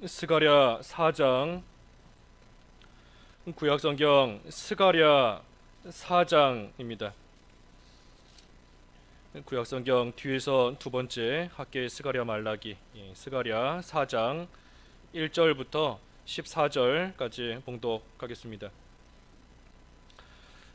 스가랴 4장, 구약성경 스가랴 4장입니다. 구약성경 뒤에서 두 번째 학계 스가랴 말라기, 스가랴 4장 1절부터 14절까지 봉독하겠습니다.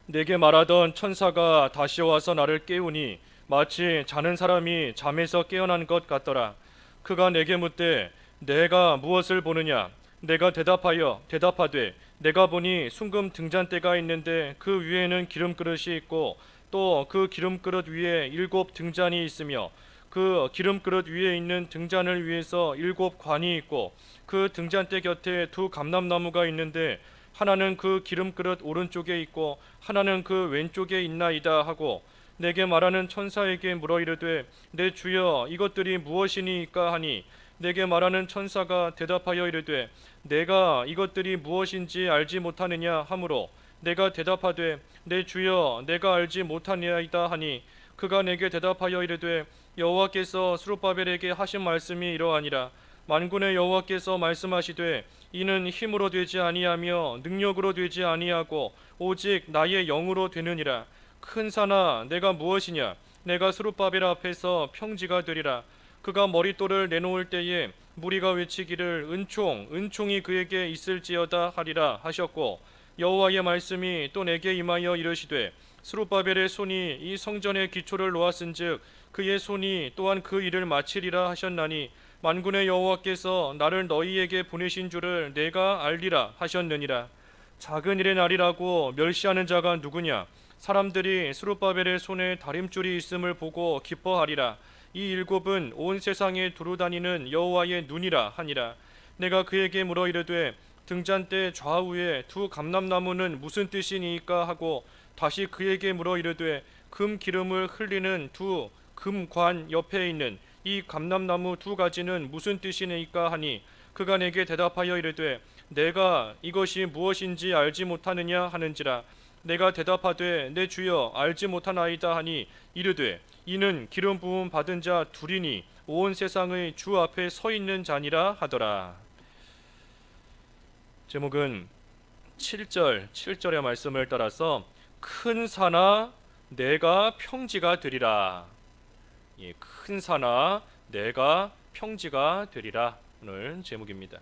내게 말하던 천사가 다시 와서 나를 깨우니 마치 자는 사람이 잠에서 깨어난 것 같더라. 그가 내게 묻되 내가 무엇을 보느냐? 내가 대답하되 내가 보니 순금 등잔대가 있는데 그 위에는 기름그릇이 있고 또 그 기름그릇 위에 7 등잔이 있으며 그 기름그릇 위에 있는 등잔을 위해서 7 관이 있고 그 등잔대 곁에 2 감람나무가 있는데 하나는 그 기름그릇 오른쪽에 있고 하나는 그 왼쪽에 있나이다 하고 내게 말하는 천사에게 물어 이르되 내 주여 이것들이 무엇이니까 하니 내게 말하는 천사가 대답하여 이르되 내가 이것들이 무엇인지 알지 못하느냐 하므로 내가 대답하되 내 주여 내가 알지 못하니이다 하니 그가 내게 대답하여 이르되 여호와께서 스룹바벨에게 하신 말씀이 이러하니라. 만군의 여호와께서 말씀하시되 이는 힘으로 되지 아니하며 능력으로 되지 아니하고 오직 나의 영으로 되느니라. 큰 산아 내가 무엇이냐? 내가 스룹바벨 앞에서 평지가 되리라. 그가 머릿돌을 내놓을 때에 무리가 외치기를 은총이 그에게 있을지어다 하리라 하셨고 여호와의 말씀이 또 내게 임하여 이르시되 스룹바벨의 손이 이 성전의 기초를 놓았은즉 그의 손이 또한 그 일을 마치리라 하셨나니 만군의 여호와께서 나를 너희에게 보내신 줄을 내가 알리라 하셨느니라. 작은 일의 날이라고 멸시하는 자가 누구냐? 사람들이 스룹바벨의 손에 다림줄이 있음을 보고 기뻐하리라. 이 7은 온 세상에 두루다니는 여호와의 눈이라 하니라. 내가 그에게 물어 이르되 등잔대 좌우에 2 감람나무는 무슨 뜻이니까 하고 다시 그에게 물어 이르되 금 기름을 흘리는 2 금관 옆에 있는 이 감람나무 2가지는 무슨 뜻이니까 하니 그가 내게 대답하여 이르되 내가 이것이 무엇인지 알지 못하느냐 하는지라. 내가 대답하되 내 주여 알지 못하나이다 하니 이르되 이는 기름 부음 받은 자 둘이니 온 세상의 주 앞에 서 있는 자니라 하더라. 제목은 7절의 말씀을 따라서 큰 산아 내가 평지가 되리라. 큰 산아 내가 평지가 되리라. 오늘 제목입니다.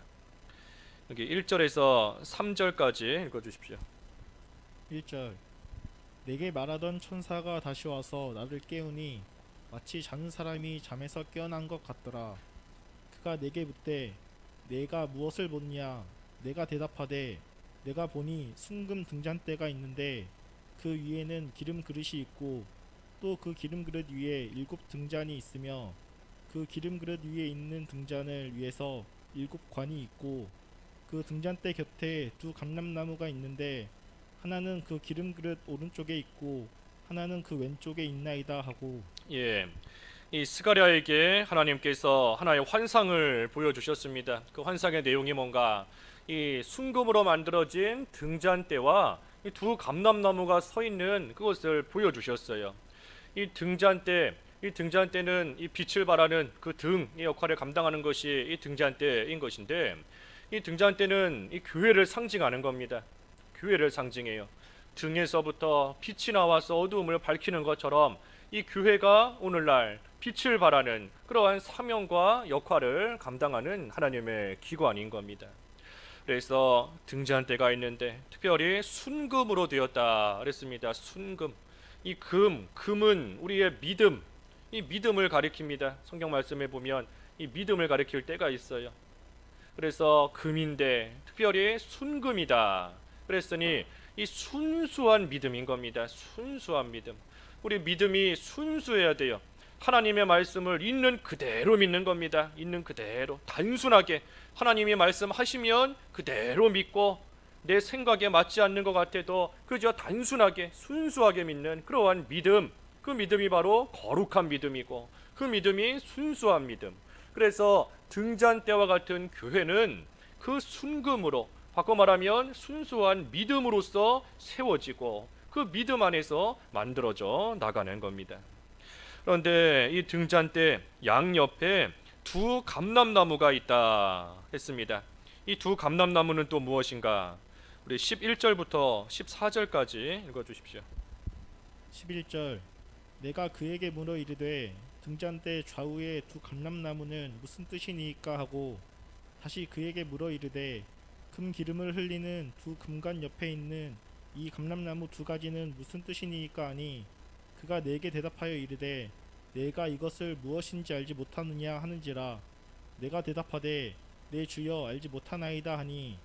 여기 1절에서 3절까지 읽어주십시오. 1절 내게 말하던 천사가 다시 와서 나를 깨우니 마치 자는 사람이 잠에서 깨어난 것 같더라. 그가 내게 묻되 내가 무엇을 보느냐? 내가 대답하되 내가 보니 순금 등잔대가 있는데 그 위에는 기름 그릇이 있고 또 그 기름 그릇 위에 7 등잔이 있으며 그 기름 그릇 위에 있는 등잔을 위해서 7 관이 있고 그 등잔대 곁에 2 감람나무가 있는데 하나는 그 기름 그릇 오른쪽에 있고 하나는 그 왼쪽에 있나이다 하고. 이 스가랴에게 하나님께서 하나의 환상을 보여주셨습니다. 그 환상의 내용이 뭔가 이 순금으로 만들어진 등잔대와 이 2 감람나무가 서 있는 그것을 보여주셨어요. 이 등잔대는 이 빛을 발하는 그 등의 역할을 감당하는 것이 이 등잔대인 것인데 이 등잔대는 이 교회를 상징하는 겁니다. 교회를 상징해요. 등에서부터 빛이 나와서 어두움을 밝히는 것처럼 이 교회가 오늘날 빛을 발하는 그러한 사명과 역할을 감당하는 하나님의 기관인 겁니다. 그래서 등잔대가 있는데 특별히 순금으로 되었다 그랬습니다. 순금. 이 금은 우리의 믿음, 이 믿음을 가리킵니다. 성경 말씀에 보면 이 믿음을 가리킬 때가 있어요. 그래서 금인데 특별히 순금이다 그랬으니 이 순수한 믿음인 겁니다. 순수한 믿음. 우리 믿음이 순수해야 돼요. 하나님의 말씀을 있는 그대로 믿는 겁니다. 있는 그대로 단순하게 하나님이 말씀하시면 그대로 믿고 내 생각에 맞지 않는 것 같아도 그저 단순하게 순수하게 믿는 그러한 믿음. 그 믿음이 바로 거룩한 믿음이고 그 믿음이 순수한 믿음. 그래서 등잔대와 같은 교회는 그 순금으로 바꿔 말하면 순수한 믿음으로써 세워지고 그 믿음 안에서 만들어져 나가는 겁니다. 그런데 이 등잔대 양옆에 두 감람나무가 있다 했습니다. 이 두 감람나무는 또 무엇인가? 우리 11절부터 14절까지 읽어주십시오. 11절 내가 그에게 물어 이르되 등잔대 좌우의 두 감람나무는 무슨 뜻이니까 하고 다시 그에게 물어 이르되 금 기름을 흘리는 두 금관 옆에 있는 이 감람나무 두 가지는 무슨 뜻이니까 하니 그가 내게 대답하여 이르되 내가 이것을 무엇인지 알지 못하느냐 하는지라 내가 대답하되 내 주여 알지 못하나이다 하니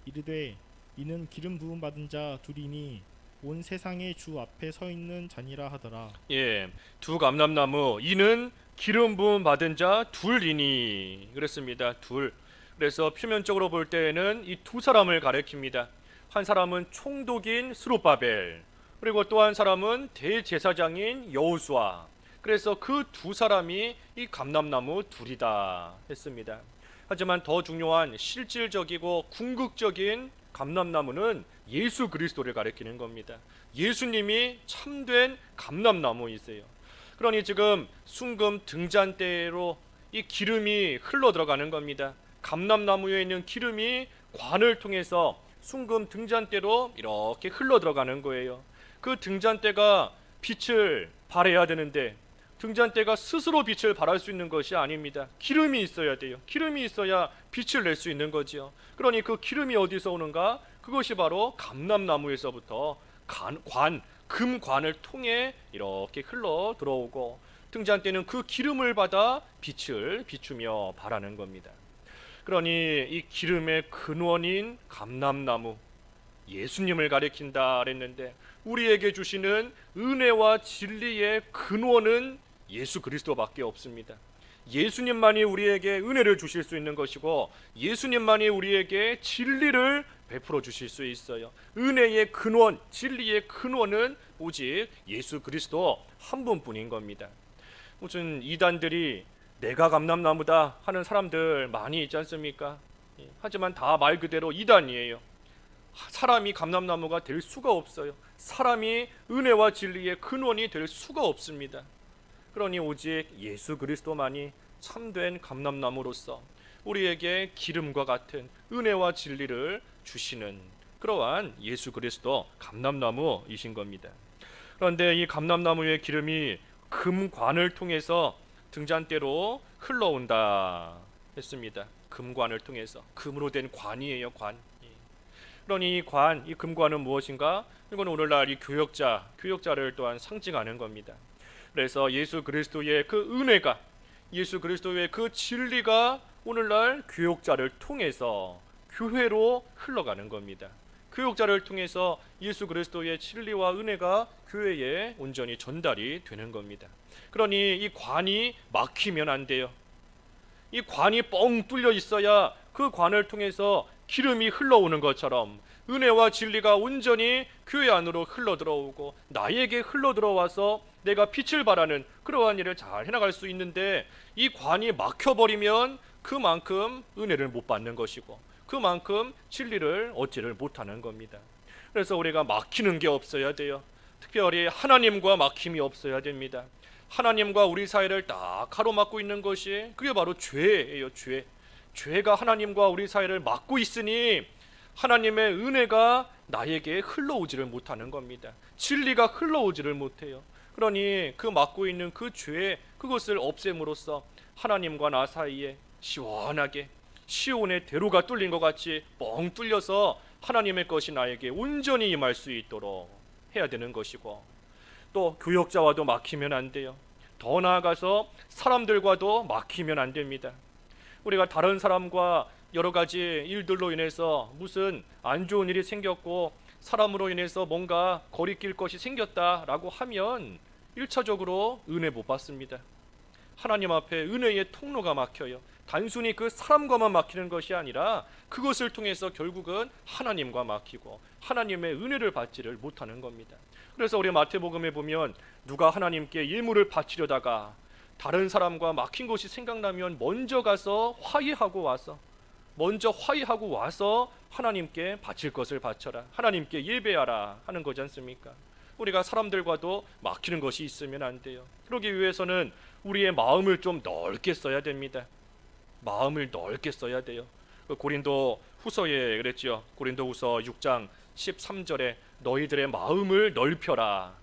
이르되 이는 기름 부음 받은 자 둘이니 온 세상의 주 앞에 서 있는 자니라 하더라. 예, 두 감람나무 이는 기름 부음 받은 자 둘이니 그랬습니다. 둘. 그래서 표면적으로 볼 때에는 이 두 사람을 가리킵니다. 한 사람은 총독인 스룹바벨, 그리고 또 한 사람은 대제사장인 여호수아. 그래서 그 두 사람이 이 감람나무 둘이다 했습니다. 하지만 더 중요한 실질적이고 궁극적인 감람나무는 예수 그리스도를 가리키는 겁니다. 예수님이 참된 감람나무이세요. 그러니 지금 순금 등잔대로 이 기름이 흘러 들어가는 겁니다. 감람나무에 있는 기름이 관을 통해서 순금 등잔대로 이렇게 흘러 들어가는 거예요. 그 등잔대가 빛을 발해야 되는데 등잔대가 스스로 빛을 발할 수 있는 것이 아닙니다. 기름이 있어야 돼요. 기름이 있어야 빛을 낼 수 있는 거지요. 그러니 그 기름이 어디서 오는가? 그것이 바로 감람나무에서부터 금관을 통해 이렇게 흘러 들어오고 등잔대는 그 기름을 받아 빛을 비추며 발하는 겁니다. 그러니 이 기름의 근원인 감람나무 예수님을 가리킨다 그랬는데 우리에게 주시는 은혜와 진리의 근원은 예수 그리스도밖에 없습니다. 예수님만이 우리에게 은혜를 주실 수 있는 것이고 예수님만이 우리에게 진리를 베풀어 주실 수 있어요. 은혜의 근원, 진리의 근원은 오직 예수 그리스도 한 분뿐인 겁니다. 무슨 이단들이 내가 감람나무다 하는 사람들 많이 있지 않습니까? 하지만 다 말 그대로 이단이에요. 사람이 감람나무가 될 수가 없어요. 사람이 은혜와 진리의 근원이 될 수가 없습니다. 그러니 오직 예수 그리스도만이 참된 감람나무로서 우리에게 기름과 같은 은혜와 진리를 주시는 그러한 예수 그리스도 감람나무이신 겁니다. 그런데 이 감람나무의 기름이 금관을 통해서 등잔대로 흘러온다 했습니다. 금관을 통해서 금으로 된 관이에요. 관. 그러니 이 금관은 무엇인가? 이건 오늘날 이 교역자를 또한 상징하는 겁니다. 그래서 예수 그리스도의 그 은혜가 예수 그리스도의 그 진리가 오늘날 교역자를 통해서 교회로 흘러가는 겁니다. 교역자를 통해서 예수 그리스도의 진리와 은혜가 교회에 온전히 전달이 되는 겁니다. 그러니 이 관이 막히면 안 돼요. 이 관이 뻥 뚫려 있어야 그 관을 통해서 기름이 흘러오는 것처럼 은혜와 진리가 온전히 교회 안으로 흘러 들어오고 나에게 흘러 들어와서 내가 빛을 발하는 그러한 일을 잘 해나갈 수 있는데 이 관이 막혀버리면 그만큼 은혜를 못 받는 것이고 그만큼 진리를 얻지를 못하는 겁니다. 그래서 우리가 막히는 게 없어야 돼요. 특별히 하나님과 막힘이 없어야 됩니다. 하나님과 우리 사이를 딱 가로막고 있는 것이 그게 바로 죄예요. 죄가 하나님과 우리 사이를 막고 있으니 하나님의 은혜가 나에게 흘러오지를 못하는 겁니다. 진리가 흘러오지를 못해요. 그러니 그 막고 있는 그 죄 그것을 없앰으로써 하나님과 나 사이에 시원하게 시온의 대로가 뚫린 것 같이 뻥 뚫려서 하나님의 것이 나에게 온전히 임할 수 있도록 해야 되는 것이고 또 교역자와도 막히면 안 돼요. 더 나아가서 사람들과도 막히면 안 됩니다. 우리가 다른 사람과 여러 가지 일들로 인해서 무슨 안 좋은 일이 생겼고 사람으로 인해서 뭔가 거리낄 것이 생겼다라고 하면 1차적으로 은혜 못 받습니다. 하나님 앞에 은혜의 통로가 막혀요. 단순히 그 사람과만 막히는 것이 아니라 그것을 통해서 결국은 하나님과 막히고 하나님의 은혜를 받지를 못하는 겁니다. 그래서 우리 마태복음에 보면 누가 하나님께 예물을 바치려다가 다른 사람과 막힌 것이 생각나면 먼저 화해하고 와서 하나님께 바칠 것을 바쳐라, 하나님께 예배하라 하는 거지 않습니까? 우리가 사람들과도 막히는 것이 있으면 안 돼요. 그러기 위해서는 우리의 마음을 좀 넓게 써야 됩니다. 마음을 넓게 써야 돼요. 그 고린도 후서에 그랬죠. 고린도 후서 6장 13절에 너희들의 마음을 넓혀라.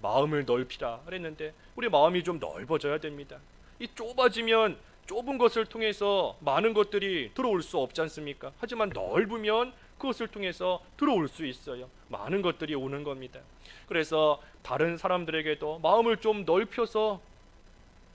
마음을 넓히라 그랬는데 우리 마음이 좀 넓어져야 됩니다. 이 좁아지면 좁은 것을 통해서 많은 것들이 들어올 수 없지 않습니까? 하지만 넓으면 그것을 통해서 들어올 수 있어요. 많은 것들이 오는 겁니다. 그래서 다른 사람들에게도 마음을 좀 넓혀서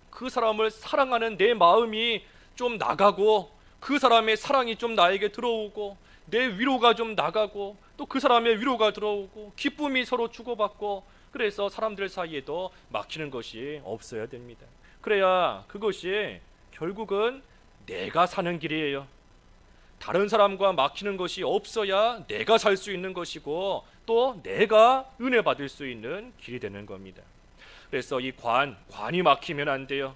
그 사람을 사랑하는 내 마음이 좀 나가고 그 사람의 사랑이 좀 나에게 들어오고 내 위로가 좀 나가고 또 그 사람의 위로가 들어오고 기쁨이 서로 주고받고 그래서 사람들 사이에도 막히는 것이 없어야 됩니다. 그래야 그것이 결국은 내가 사는 길이에요. 다른 사람과 막히는 것이 없어야 내가 살 수 있는 것이고 또 내가 은혜 받을 수 있는 길이 되는 겁니다. 그래서 이 관이 막히면 안 돼요.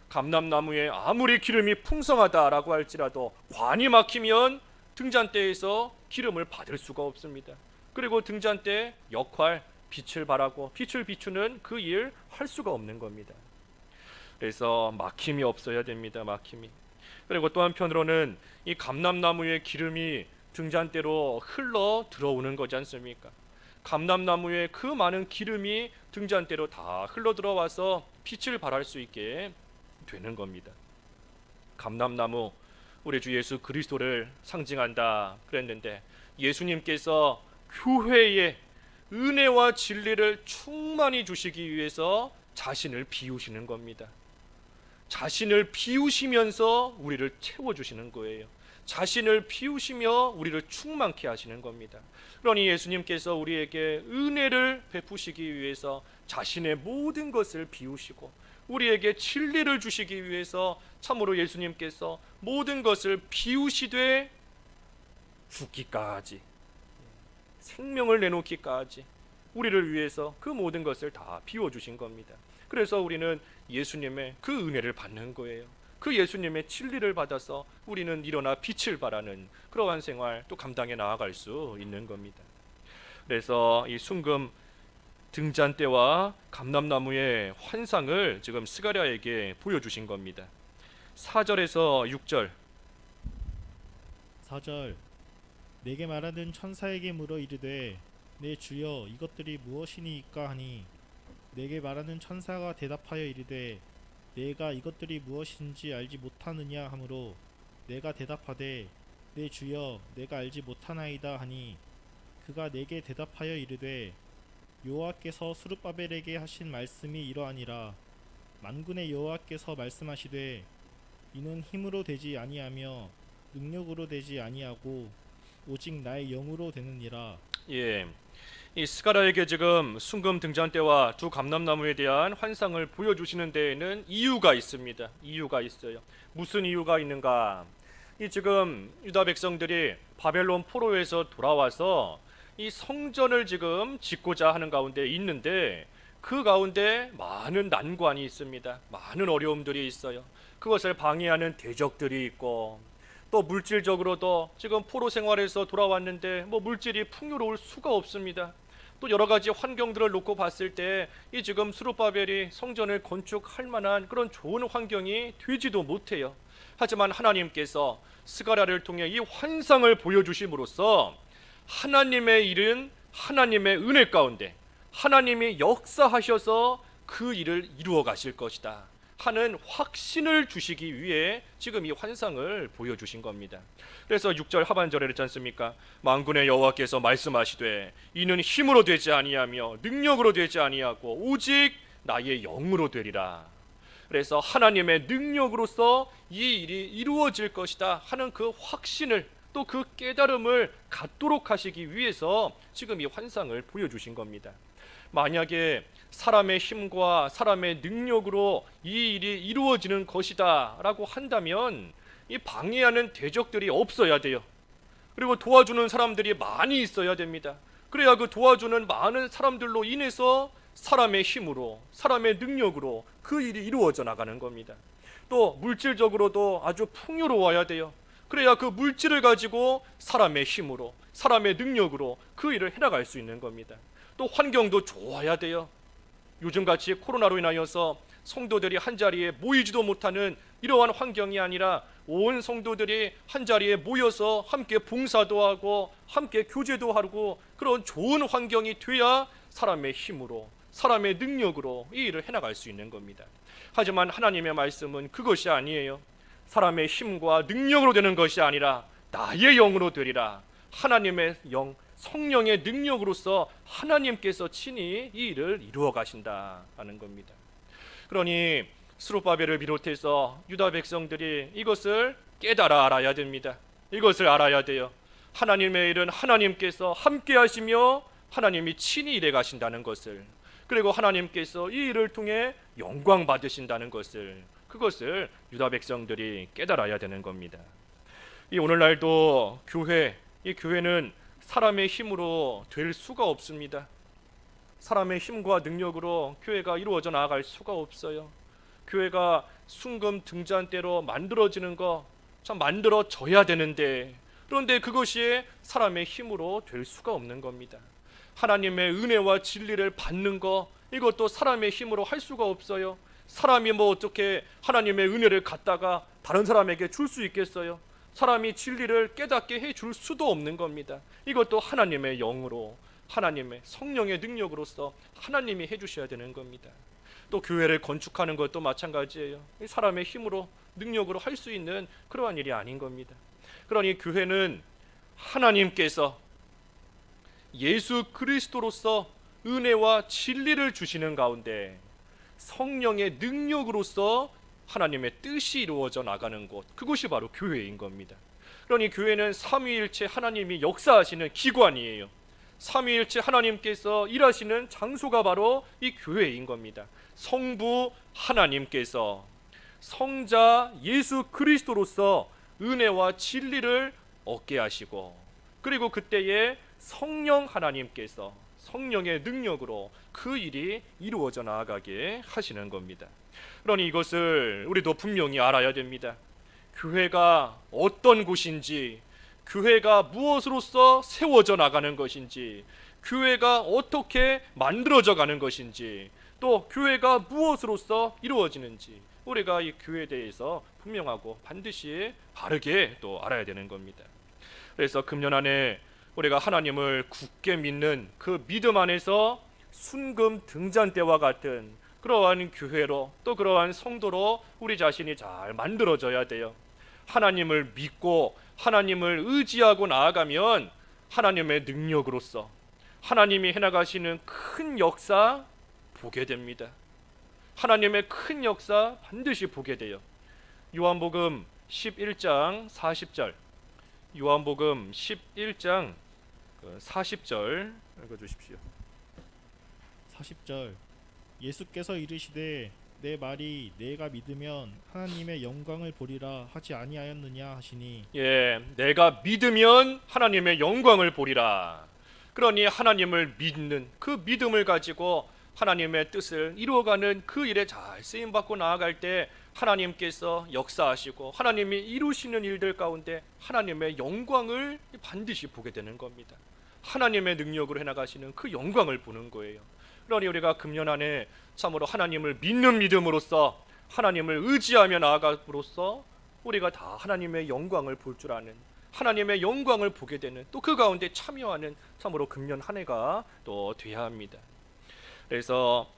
감람나무에 아무리 기름이 풍성하다라고 할지라도 관이 막히면 등잔대에서 기름을 받을 수가 없습니다. 그리고 등잔대 역할 빛을 발하고 빛을 비추는 그 일 할 수가 없는 겁니다. 그래서 막힘이 없어야 됩니다. 막힘이. 그리고 또 한편으로는 이 감람나무의 기름이 등잔대로 흘러 들어오는 거지 않습니까? 감람나무의 그 많은 기름이 등잔대로 다 흘러 들어와서 빛을 발할 수 있게 되는 겁니다. 감람나무 우리 주 예수 그리스도를 상징한다 그랬는데 예수님께서 교회에 은혜와 진리를 충만히 주시기 위해서 자신을 비우시는 겁니다. 자신을 비우시면서 우리를 채워주시는 거예요. 자신을 비우시며 우리를 충만케 하시는 겁니다. 그러니 예수님께서 우리에게 은혜를 베푸시기 위해서 자신의 모든 것을 비우시고 우리에게 진리를 주시기 위해서 참으로 예수님께서 모든 것을 비우시되 죽기까지 생명을 내놓기까지 우리를 위해서 그 모든 것을 다 비워주신 겁니다. 그래서 우리는 예수님의 그 은혜를 받는 거예요. 그 예수님의 진리를 받아서 우리는 일어나 빛을 발하는 그러한 생활 또 감당해 나아갈 수 있는 겁니다. 그래서 이 순금 등잔대와 감람나무의 환상을 지금 스가랴에게 보여주신 겁니다. 4절에서 6절 4절 내게 말하는 천사에게 물어 이르되 내 주여 이것들이 무엇이니이까 하니 내게 말하는 천사가 대답하여 이르되 내가 이것들이 무엇인지 알지 못하느냐 하므로 내가 대답하되 내 주여 내가 알지 못하나이다 하니 그가 내게 대답하여 이르되 여호와께서 스룹바벨에게 하신 말씀이 이러하니라 만군의 여호와께서 말씀하시되 이는 힘으로 되지 아니하며 능력으로 되지 아니하고 오직 나의 영으로 되느니라. 예, 이 스가랴에게 지금 순금 등잔대와 두 감람나무에 대한 환상을 보여주시는 데에는 이유가 있습니다. 이유가 있어요. 무슨 이유가 있는가? 이 지금 유다 백성들이 바벨론 포로에서 돌아와서 이 성전을 지금 짓고자 하는 가운데 있는데 그 가운데 많은 난관이 있습니다. 많은 어려움들이 있어요. 그것을 방해하는 대적들이 있고 또 물질적으로도 지금 포로 생활에서 돌아왔는데 물질이 풍요로울 수가 없습니다. 또 여러 가지 환경들을 놓고 봤을 때 이 지금 스룹바벨이 성전을 건축할 만한 그런 좋은 환경이 되지도 못해요. 하지만 하나님께서 스가랴를 통해 이 환상을 보여주심으로써 하나님의 일은 하나님의 은혜 가운데 하나님이 역사하셔서 그 일을 이루어 가실 것이다 하는 확신을 주시기 위해 지금 이 환상을 보여주신 겁니다. 그래서 6절 하반절에 그랬지 않습니까? 만군의 여호와께서 말씀하시되 이는 힘으로 되지 아니하며 능력으로 되지 아니하고 오직 나의 영으로 되리라. 그래서 하나님의 능력으로서 이 일이 이루어질 것이다 하는 그 확신을 또 그 깨달음을 갖도록 하시기 위해서 지금 이 환상을 보여주신 겁니다. 만약에 사람의 힘과 사람의 능력으로 이 일이 이루어지는 것이다 라고 한다면 이 방해하는 대적들이 없어야 돼요. 그리고 도와주는 사람들이 많이 있어야 됩니다. 그래야 그 도와주는 많은 사람들로 인해서 사람의 힘으로 사람의 능력으로 그 일이 이루어져 나가는 겁니다. 또 물질적으로도 아주 풍요로워야 돼요. 그래야 그 물질을 가지고 사람의 힘으로 사람의 능력으로 그 일을 해나갈 수 있는 겁니다. 또 환경도 좋아야 돼요. 요즘같이 코로나로 인하여서 성도들이 한자리에 모이지도 못하는 이러한 환경이 아니라 온 성도들이 한자리에 모여서 함께 봉사도 하고 함께 교제도 하고 그런 좋은 환경이 돼야 사람의 힘으로, 사람의 능력으로 이 일을 해나갈 수 있는 겁니다. 하지만 하나님의 말씀은 그것이 아니에요. 사람의 힘과 능력으로 되는 것이 아니라 나의 영으로 되리라. 하나님의 영, 성령의 능력으로서 하나님께서 친히 이 일을 이루어 가신다는 겁니다. 그러니 스룹바벨을 비롯해서 유다 백성들이 이것을 깨달아 알아야 됩니다. 이것을 알아야 돼요. 하나님의 일은 하나님께서 함께 하시며 하나님이 친히 일해 가신다는 것을, 그리고 하나님께서 이 일을 통해 영광 받으신다는 것을, 그것을 유다 백성들이 깨달아야 되는 겁니다. 이 오늘날도 이 교회는 사람의 힘으로 될 수가 없습니다. 사람의 힘과 능력으로 교회가 이루어져 나아갈 수가 없어요. 교회가 순금 등잔대로 만들어지는 거 참 만들어져야 되는데, 그런데 그것이 사람의 힘으로 될 수가 없는 겁니다. 하나님의 은혜와 진리를 받는 거, 이것도 사람의 힘으로 할 수가 없어요. 사람이 어떻게 하나님의 은혜를 갖다가 다른 사람에게 줄 수 있겠어요? 사람이 진리를 깨닫게 해줄 수도 없는 겁니다. 이것도 하나님의 영으로, 하나님의 성령의 능력으로서 하나님이 해주셔야 되는 겁니다. 또 교회를 건축하는 것도 마찬가지예요. 사람의 힘으로, 능력으로 할 수 있는 그러한 일이 아닌 겁니다. 그러니 교회는 하나님께서 예수 그리스도로서 은혜와 진리를 주시는 가운데 성령의 능력으로서 하나님의 뜻이 이루어져 나가는 곳, 그것이 바로 교회인 겁니다. 그러니 교회는 삼위일체 하나님이 역사하시는 기관이에요. 삼위일체 하나님께서 일하시는 장소가 바로 이 교회인 겁니다. 성부 하나님께서 성자 예수 그리스도로서 은혜와 진리를 얻게 하시고, 그리고 그때에 성령 하나님께서 성령의 능력으로 그 일이 이루어져 나아가게 하시는 겁니다. 그러니 이것을 우리도 분명히 알아야 됩니다. 교회가 어떤 곳인지, 교회가 무엇으로서 세워져 나가는 것인지, 교회가 어떻게 만들어져 가는 것인지, 또 교회가 무엇으로서 이루어지는지, 우리가 이 교회에 대해서 분명하고 반드시 바르게 또 알아야 되는 겁니다. 그래서 금년 안에 우리가 하나님을 굳게 믿는 그 믿음 안에서 순금 등잔대와 같은 그러한 교회로, 또 그러한 성도로 우리 자신이 잘 만들어져야 돼요. 하나님을 믿고 하나님을 의지하고 나아가면 하나님의 능력으로서 하나님이 해나가시는 큰 역사 보게 됩니다. 하나님의 큰 역사 반드시 보게 돼요. 요한복음 11장 40절, 요한복음 11장 40절 읽어주십시오. 40절 예수께서 이르시되 내 말이 내가 믿으면 하나님의 영광을 보리라 하지 아니하였느냐 하시니, 내가 믿으면 하나님의 영광을 보리라. 그러니 하나님을 믿는 그 믿음을 가지고 하나님의 뜻을 이루어가는 그 일에 잘 쓰임받고 나아갈 때 하나님께서 역사하시고 하나님이 이루시는 일들 가운데 하나님의 영광을 반드시 보게 되는 겁니다. 하나님의 능력으로 해나가시는 그 영광을 보는 거예요. 그러니 우리가 금년 안에 참으로 하나님을 믿는 믿음으로써, 하나님을 의지하며 나아감으로써 우리가 다 하나님의 영광을 볼 줄 아는, 하나님의 영광을 보게 되는, 또 그 가운데 참여하는 참으로 금년 한 해가 또 돼야 합니다. 그래서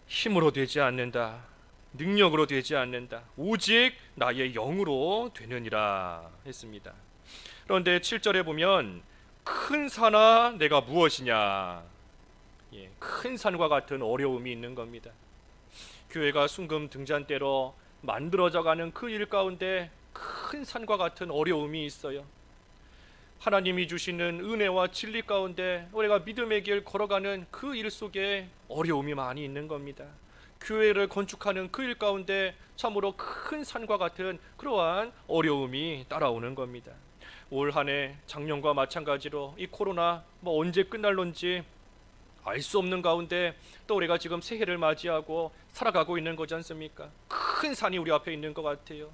힘으로 되지 않는다, 능력으로 되지 않는다, 오직 나의 영으로 되느니라 했습니다. 그런데 7절에 보면 큰 산아 내가 무엇이냐, 큰 산과 같은 어려움이 있는 겁니다. 교회가 순금 등잔대로 만들어져가는 그 일 가운데 큰 산과 같은 어려움이 있어요. 하나님이 주시는 은혜와 진리 가운데 우리가 믿음의 길 걸어가는 그 일 속에 어려움이 많이 있는 겁니다. 교회를 건축하는 그 일 가운데 참으로 큰 산과 같은 그러한 어려움이 따라오는 겁니다. 올 한 해 작년과 마찬가지로 이 코로나 언제 끝날런지 알 수 없는 가운데 또 우리가 지금 새해를 맞이하고 살아가고 있는 거지 않습니까? 큰 산이 우리 앞에 있는 것 같아요.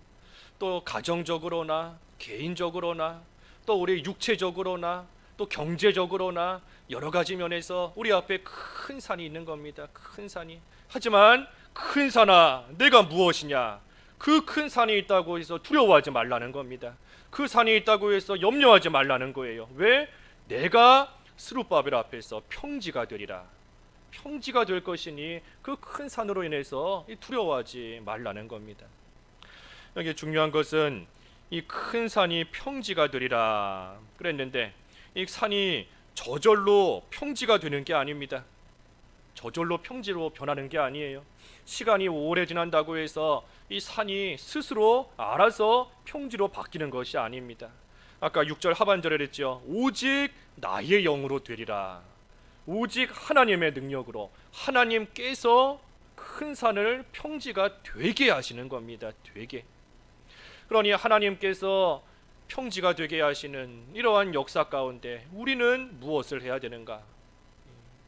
또 가정적으로나 개인적으로나 또 우리 육체적으로나 또 경제적으로나 여러 가지 면에서 우리 앞에 큰 산이 있는 겁니다. 큰 산이. 하지만 큰 산아, 내가 무엇이냐? 그 큰 산이 있다고 해서 두려워하지 말라는 겁니다. 그 산이 있다고 해서 염려하지 말라는 거예요. 왜? 내가 스룹바벨 앞에서 평지가 되리라. 평지가 될 것이니 그 큰 산으로 인해서 두려워하지 말라는 겁니다. 여기 중요한 것은 이 큰 산이 평지가 되리라 그랬는데, 이 산이 저절로 평지가 되는 게 아닙니다. 저절로 평지로 변하는 게 아니에요. 시간이 오래 지난다고 해서 이 산이 스스로 알아서 평지로 바뀌는 것이 아닙니다. 아까 6절 하반절에 그랬죠. 오직 나의 영으로 되리라. 오직 하나님의 능력으로, 하나님께서 큰 산을 평지가 되게 하시는 겁니다. 되게. 그러니 하나님께서 평지가 되게 하시는 이러한 역사 가운데 우리는 무엇을 해야 되는가?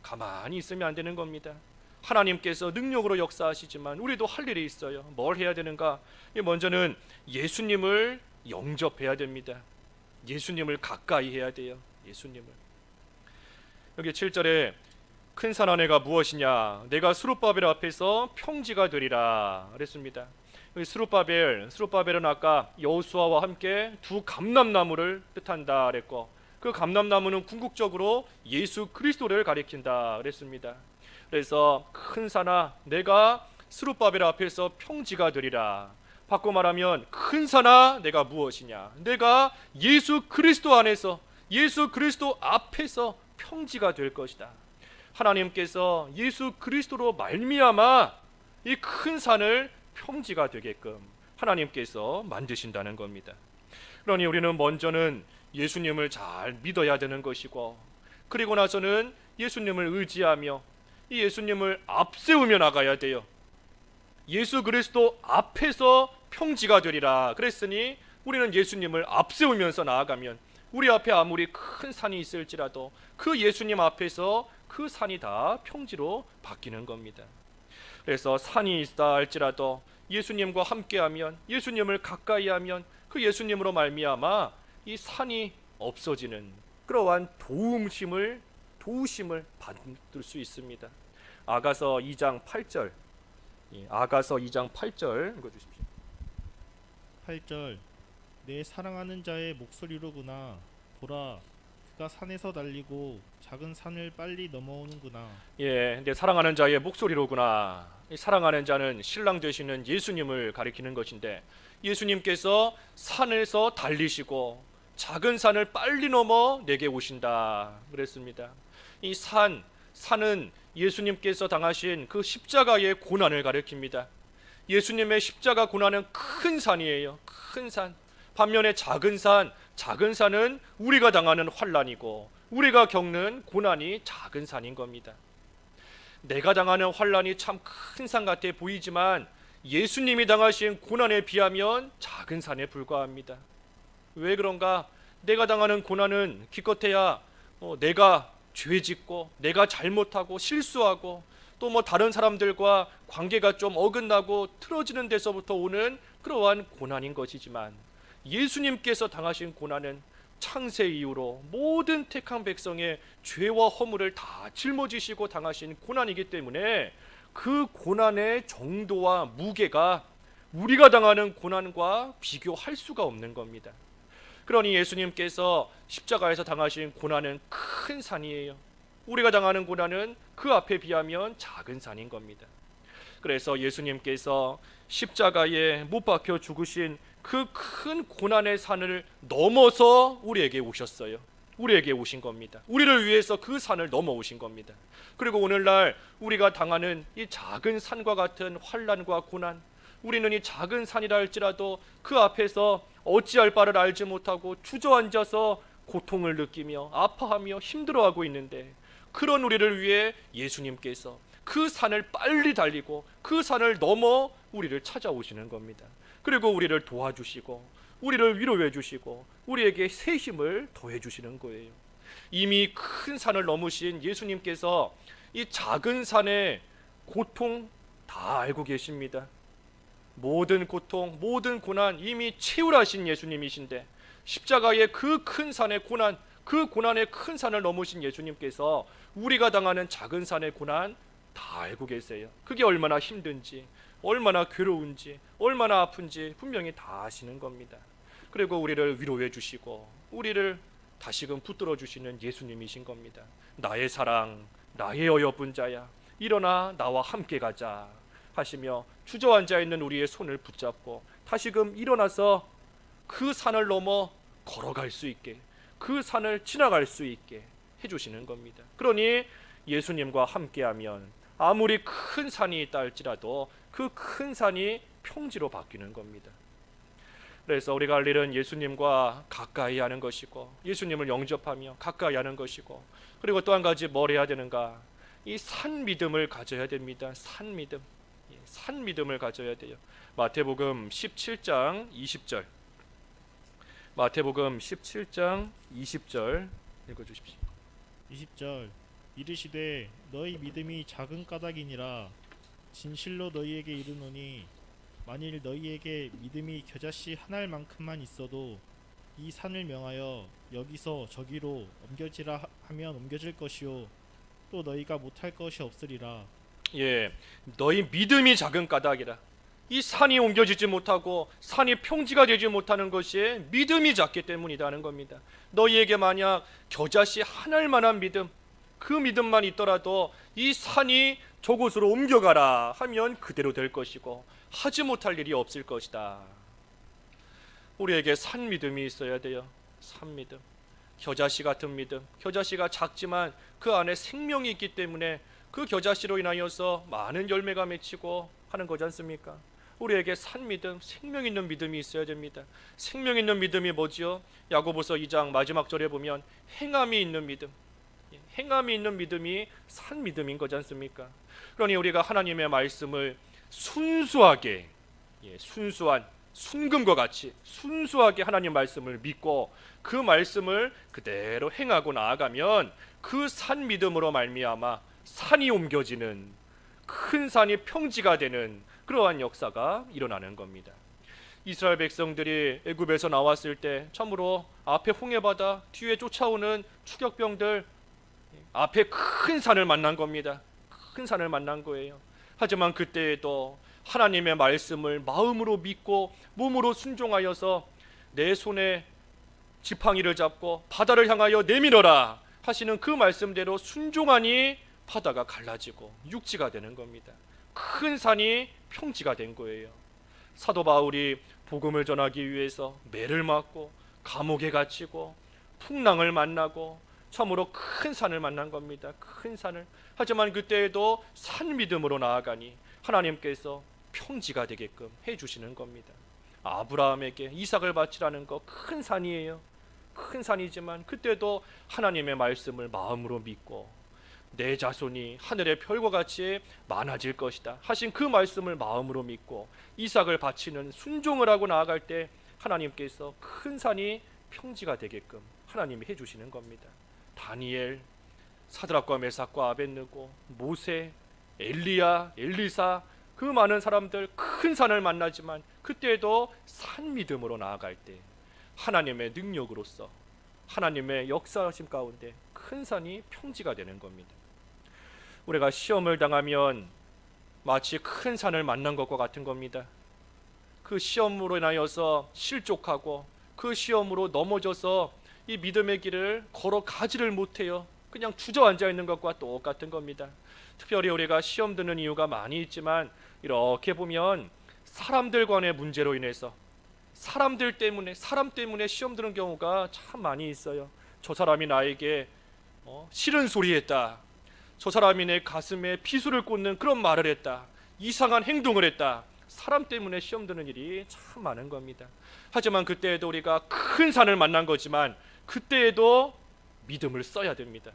가만히 있으면 안 되는 겁니다. 하나님께서 능력으로 역사하시지만 우리도 할 일이 있어요. 뭘 해야 되는가? 먼저는 예수님을 영접해야 됩니다. 예수님을 가까이 해야 돼요. 예수님을. 여기 7절에 큰 산 안에가 무엇이냐? 내가 스룹바벨 앞에서 평지가 되리라 그랬습니다. 여기 스룹바벨은 아까 여호수아와 함께 두 감람나무를 뜻한다 그랬고, 그 감람나무는 궁극적으로 예수 그리스도를 가리킨다 그랬습니다. 그래서 큰 산아, 내가 스룹바벨 앞에서 평지가 되리라. 바꿔 말하면 큰 산아, 내가 무엇이냐? 내가 예수 그리스도 안에서, 예수 그리스도 앞에서 평지가 될 것이다. 하나님께서 예수 그리스도로 말미암아 이 큰 산을 평지가 되게끔 하나님께서 만드신다는 겁니다. 그러니 우리는 먼저는 예수님을 잘 믿어야 되는 것이고, 그리고 나서는 예수님을 의지하며 이 예수님을 앞세우며 나가야 돼요. 예수 그리스도 앞에서 평지가 되리라 그랬으니 우리는 예수님을 앞세우면서 나아가면 우리 앞에 아무리 큰 산이 있을지라도 그 예수님 앞에서 그 산이 다 평지로 바뀌는 겁니다. 그래서 산이 있다 할지라도 예수님과 함께하면, 예수님을 가까이하면 그 예수님으로 말미암아 이 산이 없어지는 그러한 도우심을 받을 수 있습니다. 아가서 2장 8절, 아가서 2장 8절 읽어주십시오. 8절 내 사랑하는 자의 목소리로구나. 보라, 그가 산에서 달리고 작은 산을 빨리 넘어오는구나. 내 사랑하는 자의 목소리로구나. 이 사랑하는 자는 신랑 되시는 예수님을 가리키는 것인데, 예수님께서 산에서 달리시고 작은 산을 빨리 넘어 내게 오신다 그랬습니다. 이 산은 예수님께서 당하신 그 십자가의 고난을 가리킵니다. 예수님의 십자가 고난은 큰 산이에요. 큰 산. 반면에 작은 산은 우리가 당하는 환난이고 우리가 겪는 고난이 작은 산인 겁니다. 내가 당하는 환난이 참 큰 산 같아 보이지만 예수님이 당하신 고난에 비하면 작은 산에 불과합니다. 왜 그런가? 내가 당하는 고난은 기껏해야 내가 죄짓고 내가 잘못하고 실수하고 또 다른 사람들과 관계가 좀 어긋나고 틀어지는 데서부터 오는 그러한 고난인 것이지만, 예수님께서 당하신 고난은 창세 이후로 모든 택한 백성의 죄와 허물을 다 짊어지시고 당하신 고난이기 때문에 그 고난의 정도와 무게가 우리가 당하는 고난과 비교할 수가 없는 겁니다. 그러니 예수님께서 십자가에서 당하신 고난은 큰 산이에요. 우리가 당하는 고난은 그 앞에 비하면 작은 산인 겁니다. 그래서 예수님께서 십자가에 못 박혀 죽으신 그 큰 고난의 산을 넘어서 우리에게 오셨어요. 우리에게 오신 겁니다. 우리를 위해서 그 산을 넘어오신 겁니다. 그리고 오늘날 우리가 당하는 이 작은 산과 같은 환난과 고난, 우리는 이 작은 산이라 할지라도 그 앞에서 어찌할 바를 알지 못하고 주저앉아서 고통을 느끼며 아파하며 힘들어하고 있는데, 그런 우리를 위해 예수님께서 그 산을 빨리 달리고 그 산을 넘어 우리를 찾아오시는 겁니다. 그리고 우리를 도와주시고 우리를 위로해 주시고 우리에게 새 힘을 더해 주시는 거예요. 이미 큰 산을 넘으신 예수님께서 이 작은 산의 고통 다 알고 계십니다. 모든 고통, 모든 고난 이미 채울하신 예수님이신데, 십자가의 그 큰 산의 고난, 그 고난의 큰 산을 넘으신 예수님께서 우리가 당하는 작은 산의 고난 다 알고 계세요. 그게 얼마나 힘든지, 얼마나 괴로운지, 얼마나 아픈지 분명히 다 아시는 겁니다. 그리고 우리를 위로해 주시고 우리를 다시금 붙들어 주시는 예수님이신 겁니다. 나의 사랑, 나의 어여쁜 자야, 일어나 나와 함께 가자 하시며 주저앉아 있는 우리의 손을 붙잡고 다시금 일어나서 그 산을 넘어 걸어갈 수 있게, 그 산을 지나갈 수 있게 해주시는 겁니다. 그러니 예수님과 함께하면 아무리 큰 산이 있다 할지라도 그 큰 산이 평지로 바뀌는 겁니다. 그래서 우리가 할 일은 예수님과 가까이 하는 것이고, 예수님을 영접하며 가까이 하는 것이고, 그리고 또 한 가지 뭘 해야 되는가? 이 산 믿음을 가져야 됩니다. 산 믿음, 산 믿음을 가져야 돼요. 마태복음 17장 20절, 마태복음 17장 20절 읽어주십시오. 20절 이르시되 너희 믿음이 작은 까닭이니라 진실로 너희에게 이르노니 만일 너희에게 믿음이 겨자씨 한 알만큼만 있어도 이 산을 명하여 여기서 저기로 옮겨지라 하면 옮겨질 것이요 또 너희가 못할 것이 없으리라. 예, 너희 믿음이 작은 까닭이라. 이 산이 옮겨지지 못하고 산이 평지가 되지 못하는 것이 믿음이 작기 때문이라는 겁니다. 너희에게 만약 겨자씨 한 알만한 믿음, 그 믿음만 있더라도 이 산이 저곳으로 옮겨가라 하면 그대로 될 것이고 하지 못할 일이 없을 것이다. 우리에게 산 믿음이 있어야 돼요. 산 믿음, 겨자씨 같은 믿음. 겨자씨가 작지만 그 안에 생명이 있기 때문에 그 겨자씨로 인하여서 많은 열매가 맺히고 하는 거지 않습니까? 우리에게 산 믿음, 생명 있는 믿음이 있어야 됩니다. 생명 있는 믿음이 뭐지요? 야고보서 2장 마지막 절에 보면 행함이 있는 믿음, 행함이 있는 믿음이 산 믿음인 거지 않습니까? 그러니 우리가 하나님의 말씀을 순수하게, 순수한 순금과 같이 순수하게 하나님 말씀을 믿고 그 말씀을 그대로 행하고 나아가면 그 산 믿음으로 말미암아 산이 옮겨지는, 큰 산이 평지가 되는 그러한 역사가 일어나는 겁니다. 이스라엘 백성들이 애굽에서 나왔을 때 참으로 앞에 홍해바다, 뒤에 쫓아오는 추격병들, 앞에 큰 산을 만난 겁니다. 큰 산을 만난 거예요. 하지만 그때에도 하나님의 말씀을 마음으로 믿고 몸으로 순종하여서 내 손에 지팡이를 잡고 바다를 향하여 내밀어라 하시는 그 말씀대로 순종하니 바다가 갈라지고 육지가 되는 겁니다. 큰 산이 평지가 된 거예요. 사도 바울이 복음을 전하기 위해서 매를 맞고 감옥에 갇히고 풍랑을 만나고 참으로 큰 산을 만난 겁니다. 큰 산을. 하지만 그때에도 산 믿음으로 나아가니 하나님께서 평지가 되게끔 해주시는 겁니다. 아브라함에게 이삭을 바치라는 거 큰 산이에요. 큰 산이지만 그때도 하나님의 말씀을 마음으로 믿고 내 자손이 하늘의 별과 같이 많아질 것이다 하신 그 말씀을 마음으로 믿고 이삭을 바치는 순종을 하고 나아갈 때 하나님께서 큰 산이 평지가 되게끔 하나님이 해주시는 겁니다. 다니엘, 사드락과 메삭과 아벳느고, 모세, 엘리야, 엘리사, 그 많은 사람들 큰 산을 만나지만 그때도 산 믿음으로 나아갈 때 하나님의 능력으로서 하나님의 역사하심 가운데 큰 산이 평지가 되는 겁니다. 우리가 시험을 당하면 마치 큰 산을 만난 것과 같은 겁니다. 그 시험으로 인하여서 실족하고 그 시험으로 넘어져서 이 믿음의 길을 걸어가지를 못해요. 그냥 주저앉아 있는 것과 똑같은 겁니다. 특별히 우리가 시험 드는 이유가 많이 있지만 이렇게 보면 사람들 간의 문제로 인해서 사람 때문에 시험 드는 경우가 참 많이 있어요. 저 사람이 나에게 싫은 소리 했다, 저 사람이 내 가슴에 비수를 꽂는 그런 말을 했다, 이상한 행동을 했다. 사람 때문에 시험 드는 일이 참 많은 겁니다. 하지만 그때에도 우리가 큰 산을 만난 거지만 그때에도 믿음을 써야 됩니다.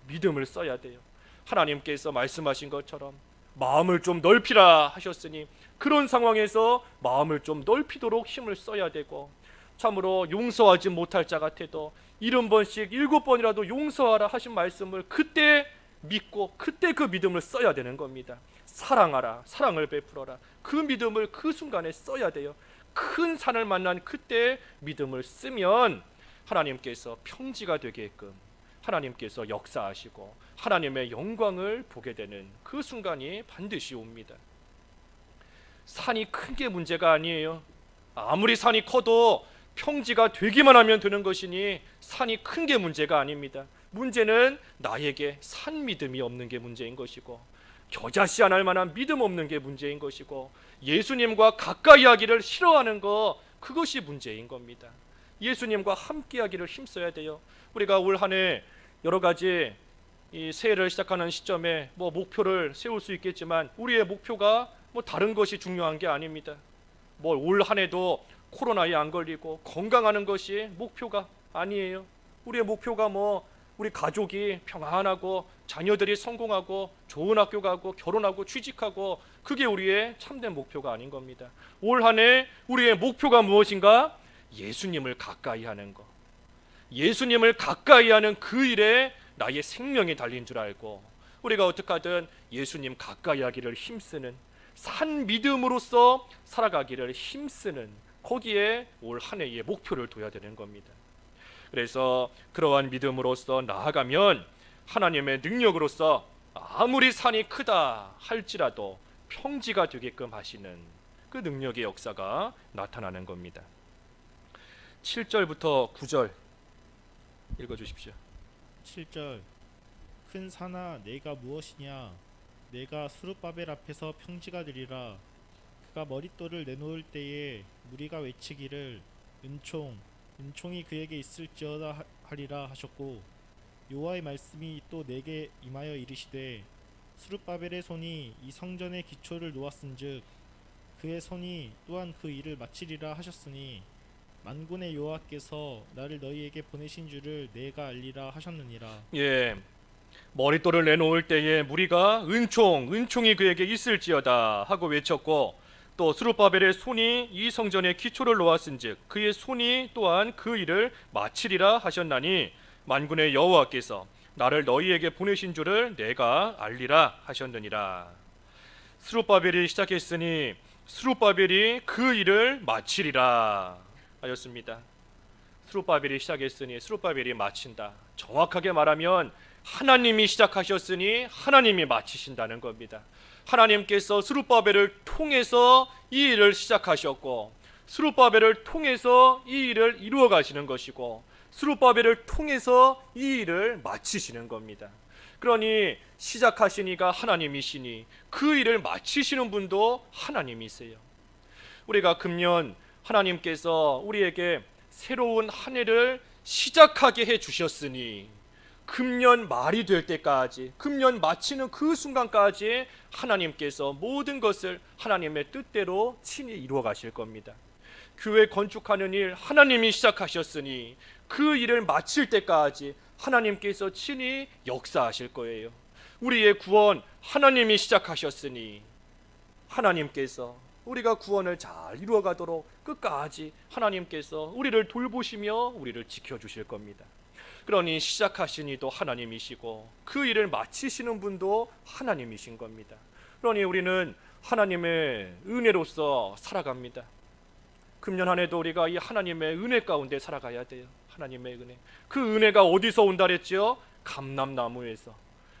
믿음을 써야 돼요. 하나님께서 말씀하신 것처럼 마음을 좀 넓히라 하셨으니 그런 상황에서 마음을 좀 넓히도록 힘을 써야 되고, 참으로 용서하지 못할 자 같아도 70번씩 7번이라도 용서하라 하신 말씀을 그때 믿고 그때 그 믿음을 써야 되는 겁니다. 사랑하라, 사랑을 베풀어라, 그 믿음을 그 순간에 써야 돼요. 큰 산을 만난 그때 믿음을 쓰면 하나님께서 평지가 되게끔 하나님께서 역사하시고 하나님의 영광을 보게 되는 그 순간이 반드시 옵니다. 산이 큰 게 문제가 아니에요. 아무리 산이 커도 평지가 되기만 하면 되는 것이니 산이 큰 게 문제가 아닙니다. 문제는 나에게 산 믿음이 없는 게 문제인 것이고, 겨자씨 안 할 만한 믿음 없는 게 문제인 것이고, 예수님과 가까이 하기를 싫어하는 거, 그것이 문제인 겁니다. 예수님과 함께 하기를 힘써야 돼요. 우리가 올 한 해 여러 가지 이 새해를 시작하는 시점에 목표를 세울 수 있겠지만, 우리의 목표가 다른 것이 중요한 게 아닙니다. 올 한 해도 코로나에 안 걸리고 건강하는 것이 목표가 아니에요. 우리의 목표가 우리 가족이 평안하고 자녀들이 성공하고 좋은 학교 가고 결혼하고 취직하고, 그게 우리의 참된 목표가 아닌 겁니다. 올 한 해 우리의 목표가 무엇인가? 예수님을 가까이 하는 것. 예수님을 가까이 하는 그 일에 나의 생명이 달린 줄 알고, 우리가 어떻게 하든 예수님 가까이 하기를 힘쓰는, 산 믿음으로서 살아가기를 힘쓰는, 거기에 올 한 해의 목표를 둬야 되는 겁니다. 그래서 그러한 믿음으로서 나아가면 하나님의 능력으로서 아무리 산이 크다 할지라도 평지가 되게끔 하시는 그 능력의 역사가 나타나는 겁니다. 7절부터 9절 읽어주십시오. 7절 큰 산아 내가 무엇이냐 내가 수룹바벨 앞에서 평지가 되리라. 그가 머릿돌을 내놓을 때에 무리가 외치기를 은총이 그에게 있을지어다 하리라 하셨고, 여호와의 말씀이 또 내게 임하여 이르시되 수룹바벨의 손이 이 성전의 기초를 놓았은즉 그의 손이 또한 그 일을 마치리라 하셨으니 만군의 여호와께서 나를 너희에게 보내신 줄을 내가 알리라 하셨느니라. 예, 머릿돌을 내놓을 때에 무리가 은총이 그에게 있을지어다 하고 외쳤고, 또 스룹바벨의 손이 이 성전의 기초를 놓았은즉 그의 손이 또한 그 일을 마치리라 하셨나니 만군의 여호와께서 나를 너희에게 보내신 줄을 내가 알리라 하셨느니라. 스룹바벨이 시작했으니 스룹바벨이 그 일을 마치리라 하였습니다. 스룹바벨이 시작했으니 스룹바벨이 마친다. 정확하게 말하면 하나님이 시작하셨으니 하나님이 마치신다는 겁니다. 하나님께서 스룹바벨을 통해서 이 일을 시작하셨고, 스룹바벨을 통해서 이 일을 이루어 가시는 것이고, 스룹바벨을 통해서 이 일을 마치시는 겁니다. 그러니 시작하신 이가 하나님이시니 그 일을 마치시는 분도 하나님이세요. 우리가 금년 하나님께서 우리에게 새로운 한 해를 시작하게 해 주셨으니, 금년 말이 될 때까지, 금년 마치는 그 순간까지 하나님께서 모든 것을 하나님의 뜻대로 친히 이루어 가실 겁니다. 교회 건축하는 일 하나님이 시작하셨으니 그 일을 마칠 때까지 하나님께서 친히 역사하실 거예요. 우리의 구원 하나님이 시작하셨으니 하나님께서 우리가 구원을 잘 이루어 가도록 끝까지 하나님께서 우리를 돌보시며 우리를 지켜주실 겁니다. 그러니 시작하신 이도 하나님이시고 그 일을 마치시는 분도 하나님이신 겁니다. 그러니 우리는 하나님의 은혜로서 살아갑니다. 금년 한 해도 우리가 이 하나님의 은혜 가운데 살아가야 돼요. 하나님의 은혜. 그 은혜가 어디서 온다 그랬지요? 감람나무에서.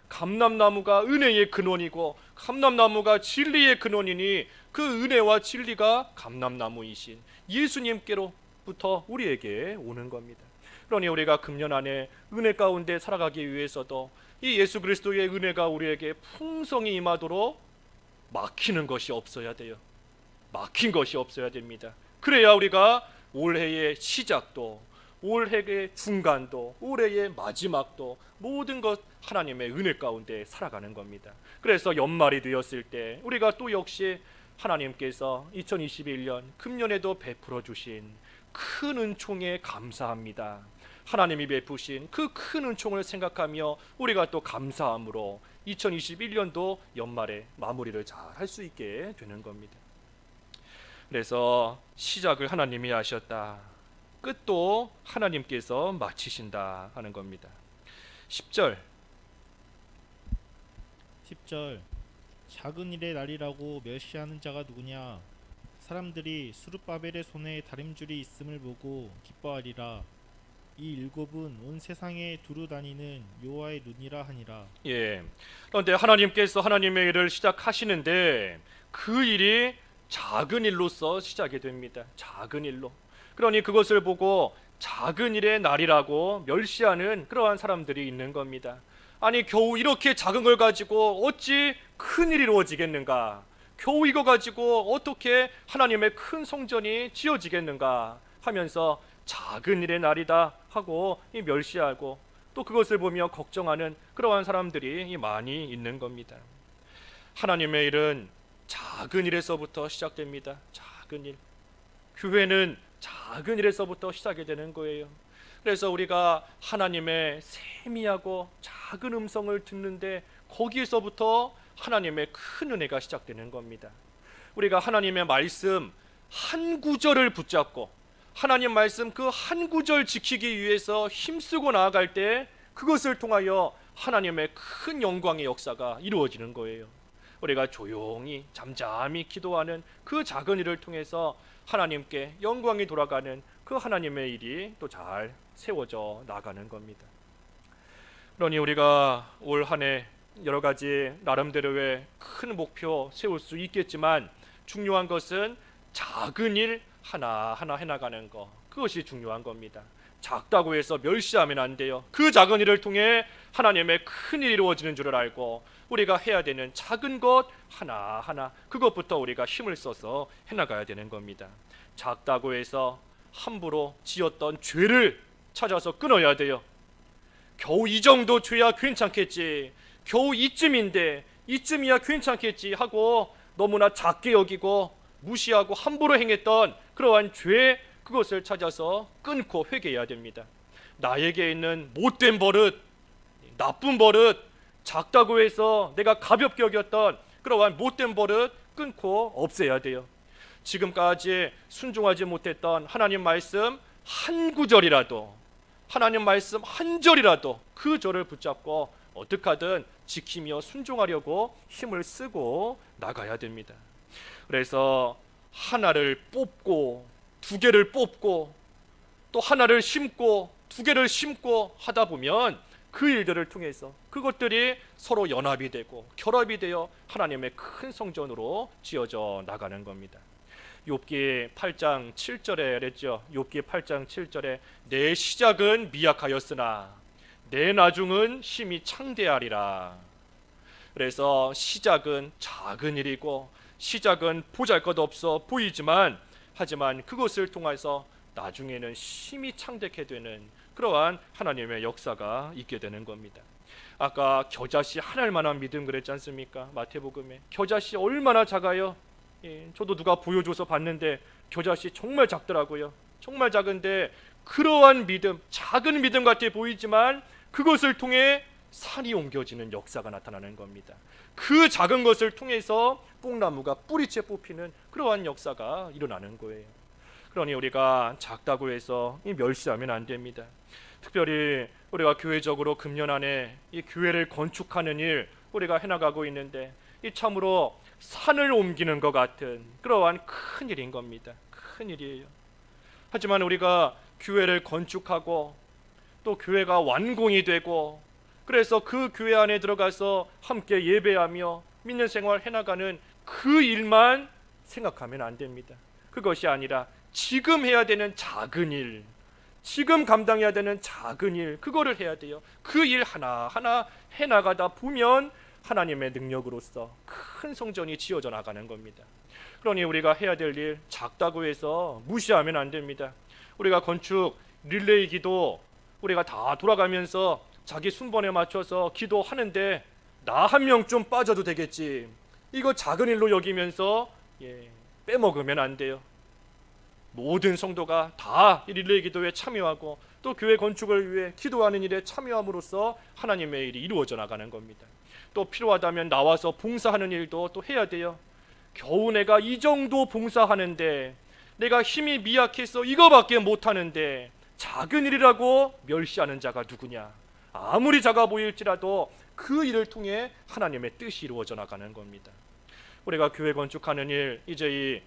감람나무가 은혜의 근원이고 감람나무가 진리의 근원이니 그 은혜와 진리가 감람나무이신 예수님께로부터 우리에게 오는 겁니다. 그러니 우리가 금년 안에 은혜 가운데 살아가기 위해서도 이 예수 그리스도의 은혜가 우리에게 풍성히 임하도록 막히는 것이 없어야 돼요. 막힌 것이 없어야 됩니다. 그래야 우리가 올해의 시작도, 올해의 중간도, 올해의 마지막도 모든 것 하나님의 은혜 가운데 살아가는 겁니다. 그래서 연말이 되었을 때 우리가 또 역시 하나님께서 2021년 금년에도 베풀어 주신 큰 은총에 감사합니다. 하나님이 베푸신 그 큰 은총을 생각하며 우리가 또 감사함으로 2021년도 연말에 마무리를 잘 할 수 있게 되는 겁니다. 그래서 시작을 하나님이 하셨다, 끝도 하나님께서 마치신다 하는 겁니다. 10절 작은 일의 날이라고 멸시하는 자가 누구냐? 사람들이 수룹바벨의 손에 다림줄이 있음을 보고 기뻐하리라. 이 일곱은 온 세상에 두루 다니는 여호와의 눈이라 하니라. 예. 그런데 하나님께서 하나님의 일을 시작하시는데 그 일이 작은 일로서 시작이 됩니다. 작은 일로. 그러니 그것을 보고 작은 일의 날이라고 멸시하는 그러한 사람들이 있는 겁니다. 아니 겨우 이렇게 작은 걸 가지고 어찌 큰 일이 이루어지겠는가? 겨우 이거 가지고 어떻게 하나님의 큰 성전이 지어지겠는가? 하면서 작은 일의 날이다 하고 멸시하고 또 그것을 보며 걱정하는 그러한 사람들이 많이 있는 겁니다. 하나님의 일은 작은 일에서부터 시작됩니다. 작은 일. 교회는 작은 일에서부터 시작이 되는 거예요. 그래서 우리가 하나님의 세미하고 작은 음성을 듣는데 거기에서부터 하나님의 큰 은혜가 시작되는 겁니다. 우리가 하나님의 말씀 한 구절을 붙잡고 하나님 말씀 그 한 구절 지키기 위해서 힘쓰고 나아갈 때 그것을 통하여 하나님의 큰 영광의 역사가 이루어지는 거예요. 우리가 조용히 잠잠히 기도하는 그 작은 일을 통해서 하나님께 영광이 돌아가는 그 하나님의 일이 또 잘 세워져 나가는 겁니다. 그러니 우리가 올 한 해 여러 가지 나름대로의 큰 목표 세울 수 있겠지만 중요한 것은 작은 일 하나하나 해나가는 것, 그것이 중요한 겁니다. 작다고 해서 멸시하면 안 돼요. 그 작은 일을 통해 하나님의 큰 일이 이루어지는 줄을 알고 우리가 해야 되는 작은 것 하나하나 그것부터 우리가 힘을 써서 해나가야 되는 겁니다. 작다고 해서 함부로 지었던 죄를 찾아서 끊어야 돼요. 겨우 이 정도 죄야 괜찮겠지, 겨우 이쯤인데 이쯤이야 괜찮겠지 하고 너무나 작게 여기고 무시하고 함부로 행했던 그러한 죄, 그것을 찾아서 끊고 회개해야 됩니다. 나에게 있는 못된 버릇, 나쁜 버릇, 작다고 해서 내가 가볍게 여겼던 그러한 못된 버릇 끊고 없애야 돼요. 지금까지 순종하지 못했던 하나님 말씀 한 구절이라도, 하나님 말씀 한 절이라도 그 절을 붙잡고 어떻게 하든 지키며 순종하려고 힘을 쓰고 나가야 됩니다. 그래서 하나를 뽑고 두 개를 뽑고 또 하나를 심고 두 개를 심고 하다 보면 그 일들을 통해서 그것들이 서로 연합이 되고 결합이 되어 하나님의 큰 성전으로 지어져 나가는 겁니다. 욥기 8장 7절에 그랬죠. 욥기 8장 7절에 내 시작은 미약하였으나 내 나중은 힘이 창대하리라. 그래서 시작은 작은 일이고 시작은 보잘것없어 보이지만 하지만 그것을 통해서 나중에는 힘이 창대케 되는 그러한 하나님의 역사가 있게 되는 겁니다. 아까 겨자씨 한 알만한 믿음 그랬지 않습니까? 마태복음에 겨자씨 얼마나 작아요. 저도 누가 보여줘서 봤는데 겨자씨 정말 작더라고요. 정말 작은데 그러한 믿음, 작은 믿음 같아 보이지만 그것을 통해 산이 옮겨지는 역사가 나타나는 겁니다. 그 작은 것을 통해서 뽕나무가 뿌리째 뽑히는 그러한 역사가 일어나는 거예요. 그러니 우리가 작다고 해서 멸시하면 안 됩니다. 특별히 우리가 교회적으로 금년 안에 이 교회를 건축하는 일 우리가 해나가고 있는데 이 참으로 산을 옮기는 것 같은 그러한 큰 일인 겁니다. 큰 일이에요. 하지만 우리가 교회를 건축하고 또 교회가 완공이 되고 그래서 그 교회 안에 들어가서 함께 예배하며 믿는 생활 해나가는 그 일만 생각하면 안 됩니다. 그것이 아니라 지금 해야 되는 작은 일, 지금 감당해야 되는 작은 일, 그거를 해야 돼요. 그 일 하나하나 해나가다 보면 하나님의 능력으로서 큰 성전이 지어져 나가는 겁니다. 그러니 우리가 해야 될 일 작다고 해서 무시하면 안 됩니다. 우리가 건축 릴레이 기도 우리가 다 돌아가면서 자기 순번에 맞춰서 기도하는데 나 한 명 좀 빠져도 되겠지, 이거 작은 일로 여기면서 빼먹으면 안 돼요. 모든 성도가 다 릴레이 기도에 참여하고 또 교회 건축을 위해 기도하는 일에 참여함으로써 하나님의 일이 이루어져 나가는 겁니다. 또 필요하다면 나와서 봉사하는 일도 또 해야 돼요. 겨우 내가 이 정도 봉사하는데 내가 힘이 미약해서 이거밖에 못하는데 작은 일이라고 멸시하는 자가 누구냐? 아무리 작아 보일지라도 그 일을 통해 하나님의 뜻이 이루어져 나가는 겁니다. 우리가 교회 건축하는 일, 이제 이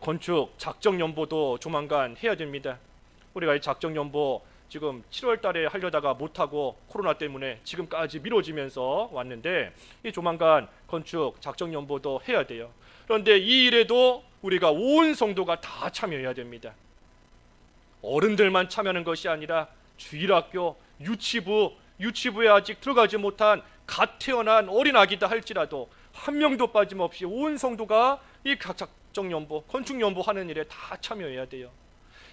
건축 작정연보도 조만간 해야 됩니다. 우리가 이 작정연보 지금 7월 달에 하려다가 못하고 코로나 때문에 지금까지 미뤄지면서 왔는데 이 조만간 건축 작정연보도 해야 돼요. 그런데 이 일에도 우리가 온 성도가 다 참여해야 됩니다. 어른들만 참여하는 것이 아니라 주일학교, 유치부에 아직 들어가지 못한 갓 태어난 어린 아기다 할지라도 한 명도 빠짐없이 온 성도가 이 작정연보, 건축연보 하는 일에 다 참여해야 돼요.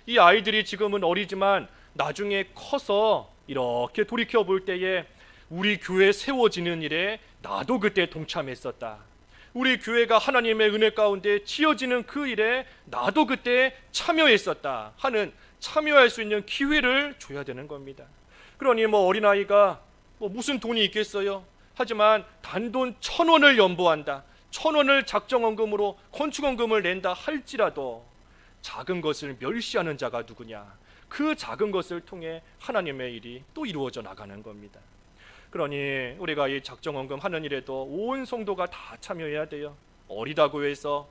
이 아이들이 지금은 어리지만 나중에 커서 이렇게 돌이켜 볼 때에 우리 교회 세워지는 일에 나도 그때 동참했었다. 우리 교회가 하나님의 은혜 가운데 지어지는 그 일에 나도 그때 참여했었다 하는 참여할 수 있는 기회를 줘야 되는 겁니다. 그러니 어린아이가 무슨 돈이 있겠어요? 하지만 단돈 1,000원을 연보한다, 1,000원을 작정원금으로 건축원금을 낸다 할지라도 작은 것을 멸시하는 자가 누구냐? 그 작은 것을 통해 하나님의 일이 또 이루어져 나가는 겁니다. 그러니 우리가 이 작정원금 하는 일에도 온 성도가 다 참여해야 돼요. 어리다고 해서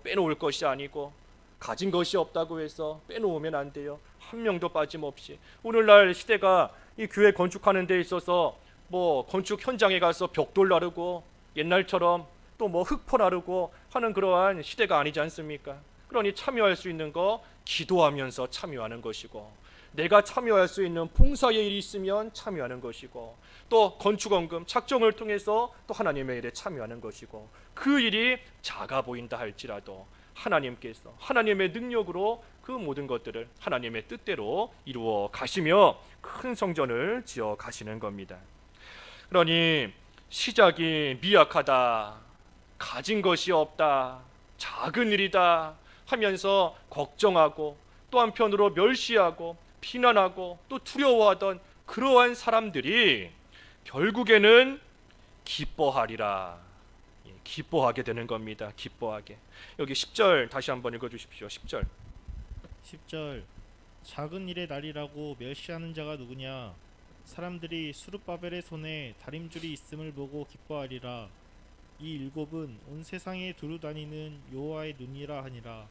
빼놓을 것이 아니고 가진 것이 없다고 해서 빼놓으면 안 돼요. 한 명도 빠짐없이. 오늘날 시대가 이 교회 건축하는 데 있어서 건축 현장에 가서 벽돌 나르고 옛날처럼 또 흙퍼 나르고 하는 그러한 시대가 아니지 않습니까? 그러니 참여할 수 있는 거 기도하면서 참여하는 것이고, 내가 참여할 수 있는 봉사의 일이 있으면 참여하는 것이고, 또 건축원금 작정을 통해서 또 하나님의 일에 참여하는 것이고, 그 일이 작아 보인다 할지라도 하나님께서 하나님의 능력으로 그 모든 것들을 하나님의 뜻대로 이루어 가시며 큰 성전을 지어 가시는 겁니다. 그러니 시작이 미약하다, 가진 것이 없다, 작은 일이다 하면서 걱정하고 또 한편으로 멸시하고 비난하고 또 두려워하던 그러한 사람들이 결국에는 기뻐하리라, 기뻐하게 되는 겁니다. 기뻐하게. 여기 10절 다시 한번 읽어주십시오. 10절. 10절 작은 일의 날이라고 멸시하는 자가 누구냐? 사람들이 스룹바벨의 손에 다림줄이 있음을 보고 기뻐하리라. 이 일곱은 온 세상에 두루 다니는 여호와의 눈이라 하니라.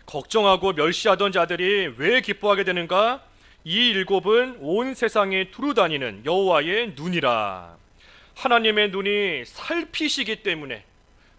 걱정하고 멸시하던 자들이 왜 기뻐하게 되는가? 이 일곱은 온 세상에 두루 다니는 여호와의 눈이라. 하나님의 눈이 살피시기 때문에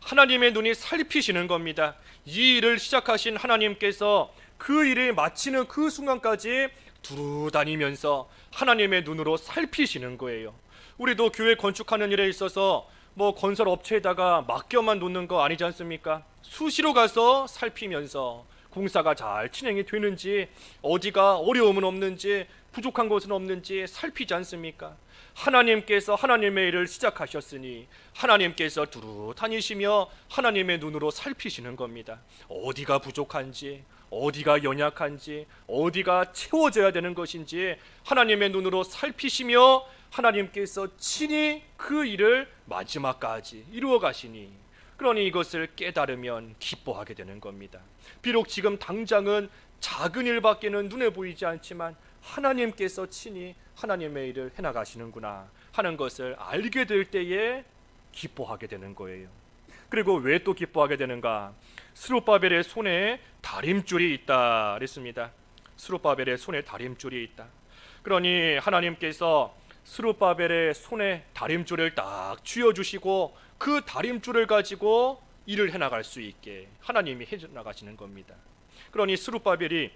하나님의 눈이 살피시는 겁니다. 이 일을 시작하신 하나님께서 그 일을 마치는 그 순간까지 두루 다니면서 하나님의 눈으로 살피시는 거예요. 우리도 교회 건축하는 일에 있어서 건설 업체에다가 맡겨만 놓는 거 아니지 않습니까? 수시로 가서 살피면서 공사가 잘 진행이 되는지, 어디가 어려움은 없는지, 부족한 것은 없는지 살피지 않습니까? 하나님께서 하나님의 일을 시작하셨으니 하나님께서 두루 다니시며 하나님의 눈으로 살피시는 겁니다. 어디가 부족한지, 어디가 연약한지, 어디가 채워져야 되는 것인지 하나님의 눈으로 살피시며 하나님께서 친히 그 일을 마지막까지 이루어 가시니, 그러니 이것을 깨달으면 기뻐하게 되는 겁니다. 비록 지금 당장은 작은 일밖에는 눈에 보이지 않지만 하나님께서 친히 하나님의 일을 해나가시는구나 하는 것을 알게 될 때에 기뻐하게 되는 거예요. 그리고 왜 또 기뻐하게 되는가? 스룹바벨의 손에 다림줄이 있다 그랬습니다. 스룹바벨의 손에 다림줄이 있다. 그러니 하나님께서 스룹바벨의 손에 다림줄을 딱 쥐어주시고 그 다림줄을 가지고 일을 해나갈 수 있게 하나님이 해나가시는 겁니다. 그러니 스룹바벨이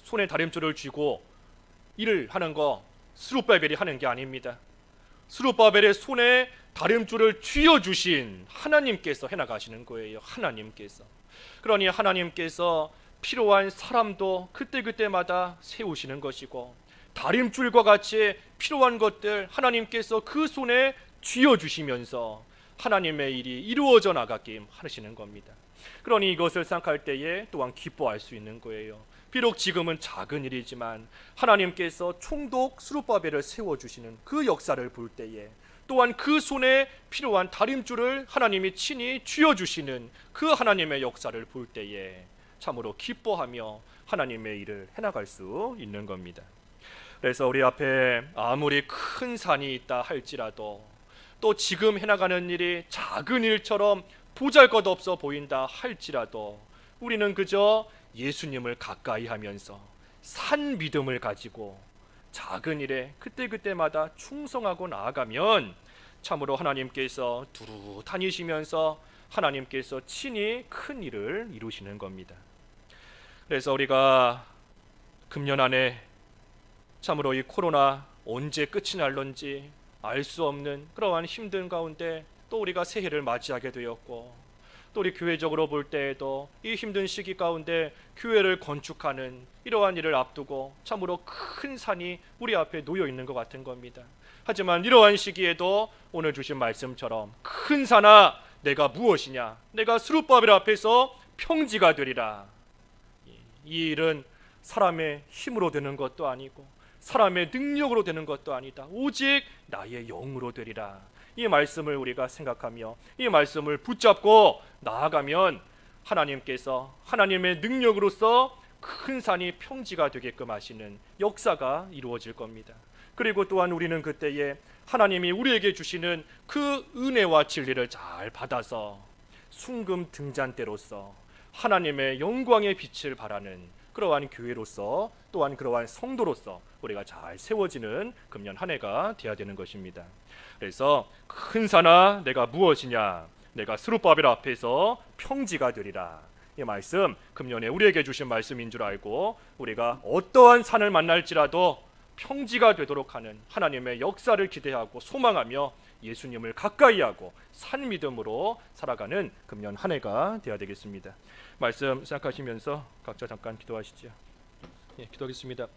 손에 다림줄을 쥐고 일을 하는 거 스룹바벨이 하는 게 아닙니다. 스룹바벨의 손에 다림줄을 쥐어주신 하나님께서 해나가시는 거예요. 하나님께서. 그러니 하나님께서 필요한 사람도 그때그때마다 세우시는 것이고, 다림줄과 같이 필요한 것들 하나님께서 그 손에 쥐어주시면서 하나님의 일이 이루어져 나가게 하시는 겁니다. 그러니 이것을 생각할 때에 또한 기뻐할 수 있는 거예요. 비록 지금은 작은 일이지만 하나님께서 총독 스룹바벨을 세워주시는 그 역사를 볼 때에, 또한 그 손에 필요한 다림줄을 하나님이 친히 쥐어주시는 그 하나님의 역사를 볼 때에 참으로 기뻐하며 하나님의 일을 해나갈 수 있는 겁니다. 그래서 우리 앞에 아무리 큰 산이 있다 할지라도, 또 지금 해나가는 일이 작은 일처럼 보잘것없어 보인다 할지라도, 우리는 그저 예수님을 가까이 하면서 산 믿음을 가지고 작은 일에 그때그때마다 충성하고 나아가면 참으로 하나님께서 두루 다니시면서 하나님께서 친히 큰 일을 이루시는 겁니다. 그래서 우리가 금년 안에 참으로 이 코로나 언제 끝이 날런지 알 수 없는 그러한 힘든 가운데 또 우리가 새해를 맞이하게 되었고, 또 우리 교회적으로 볼 때에도 이 힘든 시기 가운데 교회를 건축하는 이러한 일을 앞두고 참으로 큰 산이 우리 앞에 놓여 있는 것 같은 겁니다. 하지만 이러한 시기에도 오늘 주신 말씀처럼 큰 산아 내가 무엇이냐, 내가 스룹바벨 앞에서 평지가 되리라. 이 일은 사람의 힘으로 되는 것도 아니고 사람의 능력으로 되는 것도 아니다. 오직 나의 영으로 되리라. 이 말씀을 우리가 생각하며 이 말씀을 붙잡고 나아가면 하나님께서 하나님의 능력으로서 큰 산이 평지가 되게끔 하시는 역사가 이루어질 겁니다. 그리고 또한 우리는 그때에 하나님이 우리에게 주시는 그 은혜와 진리를 잘 받아서 순금 등잔대로서 하나님의 영광의 빛을 발하는 그러한 교회로서 또한 그러한 성도로서 우리가 잘 세워지는 금년 한 해가 되어야 되는 것입니다. 그래서 큰 산아 내가 무엇이냐, 내가 스룹바벨 앞에서 평지가 되리라. 이 말씀 금년에 우리에게 주신 말씀인 줄 알고 우리가 어떠한 산을 만날지라도 평지가 되도록 하는 하나님의 역사를 기대하고 소망하며 예수님을 가까이 하고 산 믿음으로 살아가는 금년 한 해가 되어야 되겠습니다. 말씀 생각하시면서 각자 잠깐 기도하시죠. 기도하겠습니다.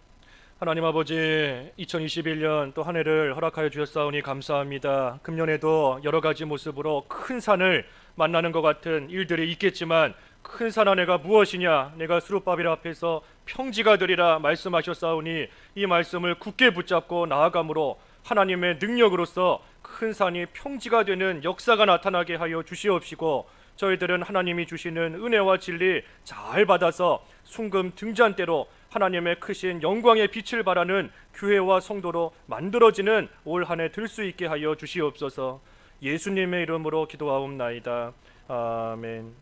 하나님 아버지, 2021년 또 한 해를 허락하여 주셨사오니 감사합니다. 금년에도 여러 가지 모습으로 큰 산을 만나는 것 같은 일들이 있겠지만 큰 산아 내가 무엇이냐, 내가 스룹바벨 앞에서 평지가 되리라 말씀하셨사오니 이 말씀을 굳게 붙잡고 나아감으로 하나님의 능력으로서 큰 산이 평지가 되는 역사가 나타나게 하여 주시옵시고, 저희들은 하나님이 주시는 은혜와 진리 잘 받아서 순금 등잔대로 하나님의 크신 영광의 빛을 발하는 교회와 성도로 만들어지는 올 한 해 될 수 있게 하여 주시옵소서. 예수님의 이름으로 기도하옵나이다. 아멘.